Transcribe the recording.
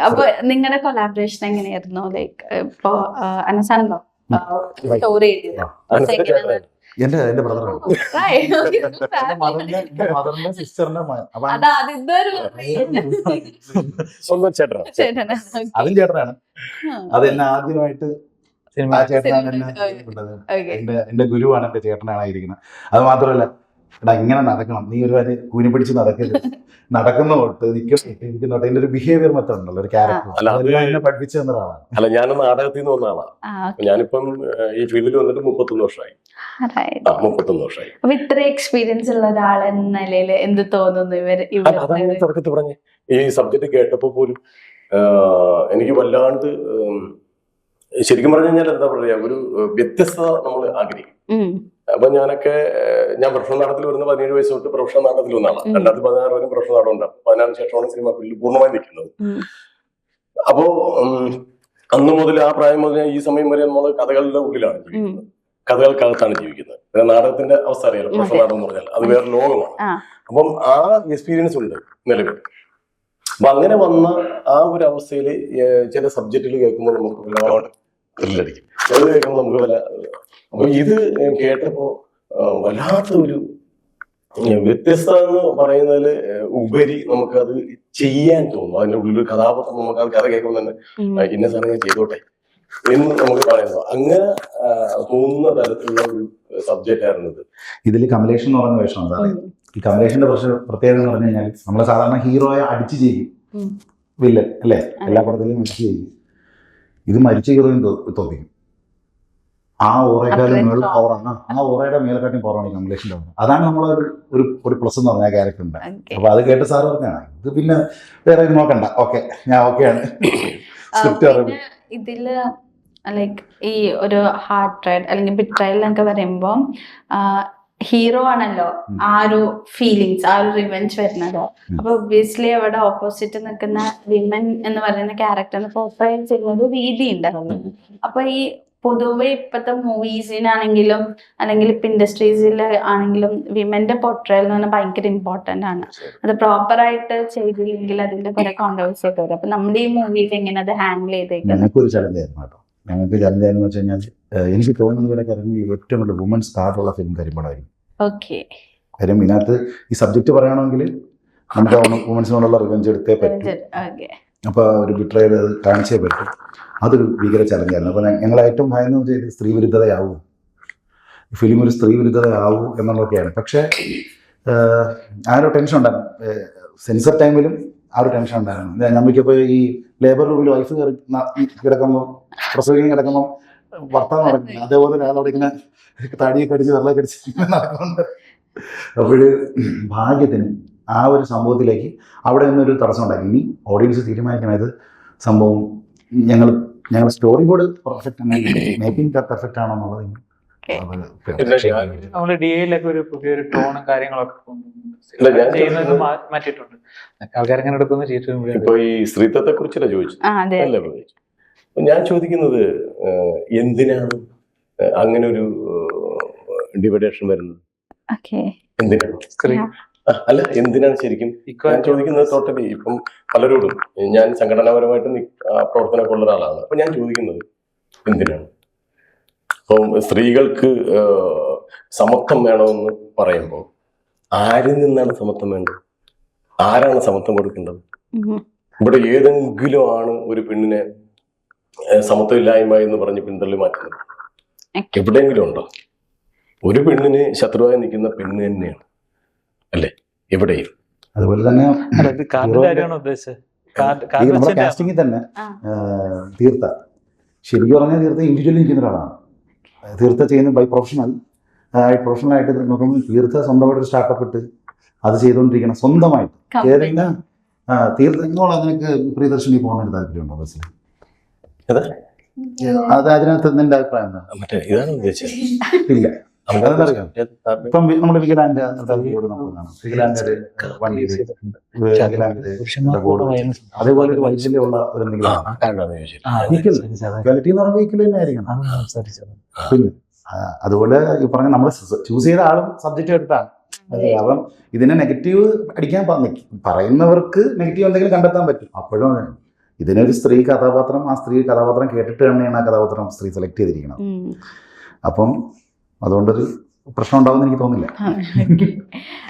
അപ്പൊ നിങ്ങളുടെ കൊളാബറേഷൻ എങ്ങനെയായിരുന്നു? ലൈക്ക് ഇപ്പൊ അനസാണല്ലോ സ്റ്റോറി എഴുതിയത്. എന്റെ ബ്രദറാണ്, മദറിന്റെ സിസ്റ്ററിന്റെ സ്വന്തം ചേട്ടനാണ്, അതും ചേട്ടനാണ്. അത് എന്നെ ആദ്യമായിട്ട് ആ ചേട്ടനാണ് എന്റെ ഗുരുവാണ്, എന്റെ ചേട്ടനാണ് ഇരിക്കുന്നത്. അത് മാത്രമല്ല, എടാ ഇങ്ങനെ നടക്കണം, നീ ഒരു കാര്യം കൂനി പിടിച്ച് നടക്കരുത്, നടക്കുന്ന തൊട്ട് നിൽക്കുന്നോട്ട് എന്റെ ഒരു ബിഹേവിയർ മെത്തേഡ് ഉണ്ടല്ലോ, ഒരു ക്യാരക്ടർ എന്നെ പഠിപ്പിച്ചു തന്ന ഒരാളാണ്. അല്ല, ഞാൻ നാടകത്തിൽ നിന്ന് വന്ന ആളാണ്. ഞാനിപ്പം ഈ ഫീൽഡിൽ വന്നിട്ട് 31 വർഷമായി. 31 വർഷമായി. അപ്പൊ ഇത്ര എക്സ്പീരിയൻസ് ഉള്ള ഒരാൾ എന്ന നിലയിൽ എന്ത് തോന്നുന്നു? അതാണ് ഞാൻ തുടക്കത്തിൽ പറഞ്ഞത്. ഈ സബ്ജക്ട് കേട്ടപ്പോ പോലും എനിക്ക് വല്ലാണ്ട്, ശരിക്കും പറഞ്ഞു കഴിഞ്ഞാൽ എന്താ പറയാ, ഒരു വ്യത്യസ്തത നമ്മൾ ആഗ്രഹിക്കും. അപ്പൊ ഞാൻ പ്രൊഫഷണൽ നാടകത്തിൽ വരുന്ന 17 വയസ്സ് തൊട്ട് പ്രൊഫഷണൽ നാടകത്തിൽ വന്നാണ്. 2016 വരെ പ്രൊഫഷണൽ നാടകം ഉണ്ടാകും. 16 ശേഷമാണ് സിനിമ ഫീൽഡിൽ പൂർണ്ണമായി നിൽക്കുന്നത്. അപ്പോ അന്ന് മുതൽ, ആ പ്രായം മുതൽ ഈ സമയം വരെ നമ്മൾ കഥകളുടെ ഉള്ളിലാണ് ജീവിക്കുന്നത്, കഥകൾക്കകത്താണ് ജീവിക്കുന്നത്. നാടകത്തിന്റെ അവസ്ഥ അറിയാലോ, പ്രൊഫഷണൽ നാടകം എന്ന് പറഞ്ഞാൽ അത് വേറെ ലോകമാണ്. അപ്പം ആ എക്സ്പീരിയൻസ് ഉണ്ട് നിലവിൽ. അപ്പൊ അങ്ങനെ വന്ന ആ ഒരു അവസ്ഥയിൽ ചില സബ്ജക്റ്റുകൾ കേൾക്കുമ്പോൾ നമുക്ക് വല്ലാണ്ട് ത്രില്ലടിക്കും, ചിലത് കേൾക്കുമ്പോൾ നമുക്ക് അപ്പൊ ഇത് കേട്ടപ്പോ വല്ലാത്ത ഒരു വ്യത്യസ്ത എന്ന് പറയുന്നതിൽ ഉപരി നമുക്കത് ചെയ്യാൻ തോന്നും. അതിന്റെ ഉള്ളിൽ കഥാപാത്രം നമുക്ക് അത് കഥ കേൾക്കുമ്പോൾ തന്നെ ഇന്ന സാധനം ഞാൻ ചെയ്തോട്ടെ എന്ന് നമുക്ക് പറയുന്നത്, അങ്ങനെ തോന്നുന്ന തരത്തിലുള്ള ഒരു സബ്ജക്റ്റ് ആയിരുന്നു ഇത്. ഇതിൽ കമലേഷൻ എന്ന് പറഞ്ഞ വേഷമാണ് സാറേ. ഈ കമലേഷന്റെ പ്രത്യേകത എന്ന് പറഞ്ഞു കഴിഞ്ഞാൽ, നമ്മളെ സാധാരണ ഹീറോയെ അടിച്ചു ചെയ്യും വില്ലൻ അല്ലേ, എല്ലാ പടത്തിലും മരിച്ചു ചെയ്യും. ഇത് മരിച്ച ഹീറോയും തോന്നിക്കും. ആ ഓറയേക്കാളും പവറാണ്, ആ ഓറയുടെ മേലെക്കാട്ടും പവറാണ് ഈ കമലേഷൻ്റെ. അതാണ് നമ്മളെ ഒരു പ്ലസ് എന്ന് പറഞ്ഞ ക്യാരക്ടറിന്റെ. അപ്പൊ അത് കേട്ട് സാറ് പറഞ്ഞാണ് ഇത് പിന്നെ വേറെ നോക്കണ്ട, ഓക്കെ ഞാൻ ഓക്കെയാണ്. ഇതില് ലൈക്ക് ഈ ഒരു ഹാർട്ട് റൈഡ് അല്ലെങ്കിൽ ബിട്രയൽ എന്നൊക്കെ പറയുമ്പോ ഹീറോ ആണല്ലോ ആ ഒരു ഫീലിങ്സ്, ആ ഒരു റിവെഞ്ച് വരുന്നത്. അപ്പൊ ഒബ്വിയസ്ലി അവിടെ ഓപ്പോസിറ്റ് നിൽക്കുന്ന വിമൻ എന്ന് പറയുന്ന ക്യാരക്ടറിന് പ്രൊഫൈൽ ചെയ്യുന്നത് രീതി ഉണ്ടാകുന്നു. അപ്പൊ ഈ പൊതുവെ ഇപ്പോഴത്തെ മൂവീസിനാണെങ്കിലും അല്ലെങ്കിൽ ഇപ്പൊ ഇൻഡസ്ട്രീസിൽ ആണെങ്കിലും വിമന്റെ പോർട്രയൽ എന്ന് പറഞ്ഞാൽ ഭയങ്കര ഇമ്പോർട്ടന്റ് ആണ്. അത് പ്രോപ്പറായിട്ട് ചെയ്തില്ലെങ്കിൽ അതിന്റെ കുറെ കോൺട്രവേഴ്സി ഒക്കെ വരും. അപ്പൊ നമ്മുടെ ഈ മൂവിയിൽ എങ്ങനെ അത് ഹാൻഡിൽ ചെയ്തേക്കുന്നത്? ഞങ്ങൾക്കൊരു ചലഞ്ചായിരുന്നു കേട്ടോ. ഞങ്ങൾക്ക് ചലഞ്ചായിരുന്നു വെച്ച് കഴിഞ്ഞാൽ, എനിക്ക് തോന്നുന്നത് പോലെ ഇറങ്ങി ഏറ്റവും കൂടുതൽ വുമൻസ് കാർഡുള്ള ഫിലിം കരിമ്പടമായിരിക്കും. കാര്യം ഇതിനകത്ത് ഈ സബ്ജക്ട് പറയുകയാണെങ്കിൽ നമുക്ക് വുമൻസിനോടുള്ള റിവെഞ്ച് എടുത്തേ പറ്റും. അപ്പൊ ഒരു ബിട്രയൽ കാണിച്ചേ പറ്റും. അതൊരു ഭീകര ചലഞ്ചായിരുന്നു. അപ്പൊ ഞങ്ങൾ ഏറ്റവും ഭയന്ന് ചെയ്ത് സ്ത്രീ വിരുദ്ധതയാവും, ഫിലിം ഒരു സ്ത്രീ വിരുദ്ധതയാവും എന്നുള്ളതൊക്കെയാണ്. പക്ഷേ ആ ഒരു ടെൻഷൻ ഉണ്ടായിരുന്നു. സെൻസർ ടൈമിലും ആ ഒരു ടെൻഷൻ ഉണ്ടായിരുന്നു. നമുക്കിപ്പോൾ ഈ ലേബർ റൂമിൽ വൈഫ് കിടക്കുമ്പോൾ, പ്രസവിക്കാൻ കിടക്കുമ്പോൾ ഭർത്താവ് നടക്കുന്നത്, അതേപോലെ ഒരാളവിടെ ഇങ്ങനെ തടിയൊക്കെ അടിച്ച് വെള്ളമൊക്കെ അടിച്ച് നടക്കുന്നുണ്ട്. അപ്പോൾ ഭാഗ്യത്തിന് ആ ഒരു സംഭവത്തിലേക്ക് അവിടെ നിന്നൊരു തടസ്സം ഉണ്ടാക്കി. ഇനി ഓഡിയൻസ് തീരുമാനിക്കണം ഇത് സംഭവം ഞങ്ങൾ സ്റ്റോറി ബോർഡ് പെർഫെക്റ്റ് ആണ്, മേക്കിംഗ് പെർഫെക്റ്റ് ആണോ എന്നുള്ളത്. നമ്മള് ഡിഐയിലൊക്കെ ഒരു പുതിയൊരു ടോണും കാര്യങ്ങളൊക്കെ മാറ്റിയിട്ടുണ്ട്. ആൾക്കാരെങ്ങനെ എടുക്കുന്ന ഇപ്പൊ ഈ സ്ത്രീത്വത്തെ കുറിച്ചല്ല ചോദിച്ചത്. ഞാൻ ചോദിക്കുന്നത്, എന്തിനാണ് അങ്ങനെ ഒരു ഡിവൈഡേഷൻ വരുന്നത്? എന്തിനാണ്? അല്ല, എന്തിനാണ് ശരിക്കും ഞാൻ ചോദിക്കുന്നത്? ടോട്ടലി ഇപ്പം പലരോടും, ഞാൻ സംഘടനാപരമായിട്ട് പ്രവർത്തനമൊക്കെ ഉള്ള ഒരാളാണ്. അപ്പൊ ഞാൻ ചോദിക്കുന്നത് എന്തിനാണ്? അപ്പം സ്ത്രീകൾക്ക് സമത്വം വേണമെന്ന് പറയുമ്പോൾ ആരിൽ നിന്നാണ് സമത്വം വേണ്ടത്? ആരാണ് സമത്വം കൊടുക്കേണ്ടത്? ഇവിടെ ഏതെങ്കിലും ആണ് ഒരു പെണ്ണിനെ സമത്വമില്ലായ്മ എന്ന് പറഞ്ഞ് പിന്തള്ളി മാറ്റുന്നത്? എവിടെയെങ്കിലും ഉണ്ടോ? ഒരു പെണ്ണിന് ശത്രുവായി നിൽക്കുന്ന പെണ്ണ് തന്നെയാണ് അല്ലേ എവിടെയും. അതുപോലെ തന്നെ നമ്മുടെ കാസ്റ്റിംഗിൽ തന്നെ തീർത്ത, ശരിക്കും പറഞ്ഞാൽ തീർത്ത ഇൻഡിവിജ്വലി നിൽക്കുന്ന ഒരാളാണ്. തീർത്ത ചെയ്യുന്ന ബൈ പ്രൊഫഷണലായിട്ട് നോക്കുമ്പോൾ തീർത്ത സ്വന്തമായിട്ട് സ്റ്റാർട്ടപ്പ് ഇട്ട് അത് ചെയ്തുകൊണ്ടിരിക്കണം സ്വന്തമായിട്ട്. ഏതെങ്കിലും തീർത്ത നിനക്ക് പ്രിയദർശിനി പോകുന്ന ഒരു താല്പര്യമുണ്ടോ ബസ്സിൽ? അത് അതിനകത്ത് നിന്റെ അഭിപ്രായം എന്താ? ഇതാണ് ഉദ്ദേശിച്ചത്. ഇല്ല, അതറിയാം. ഇപ്പം നമ്മുടെ വികലാംഗ വണ്ടി, അതേപോലെ ഒരു വൈകല്യമുള്ള ഒരു ക്വാളിറ്റി എന്ന് പറഞ്ഞ വെഹിക്കിൾ തന്നെ ആയിരിക്കണം. പിന്നെ അതുപോലെ ഈ പറഞ്ഞ നമ്മൾ ചൂസ് ചെയ്ത ആളും സബ്ജക്റ്റ് എടുത്താണ്. അപ്പം ഇതിനെ നെഗറ്റീവ് അടിക്കാൻ പറയുന്നവർക്ക് നെഗറ്റീവ് എന്തെങ്കിലും കണ്ടെത്താൻ പറ്റും. അപ്പോഴും ഇതിനൊരു സ്ത്രീ കഥാപാത്രം, ആ സ്ത്രീ കഥാപാത്രം കേട്ടിട്ട് തന്നെയാണ് ആ കഥാപാത്രം സ്ത്രീ സെലക്ട് ചെയ്തിരിക്കുന്നത്. അപ്പം അതുകൊണ്ടൊരു പ്രശ്നം ഉണ്ടാവുമെന്ന് എനിക്ക് തോന്നുന്നില്ല.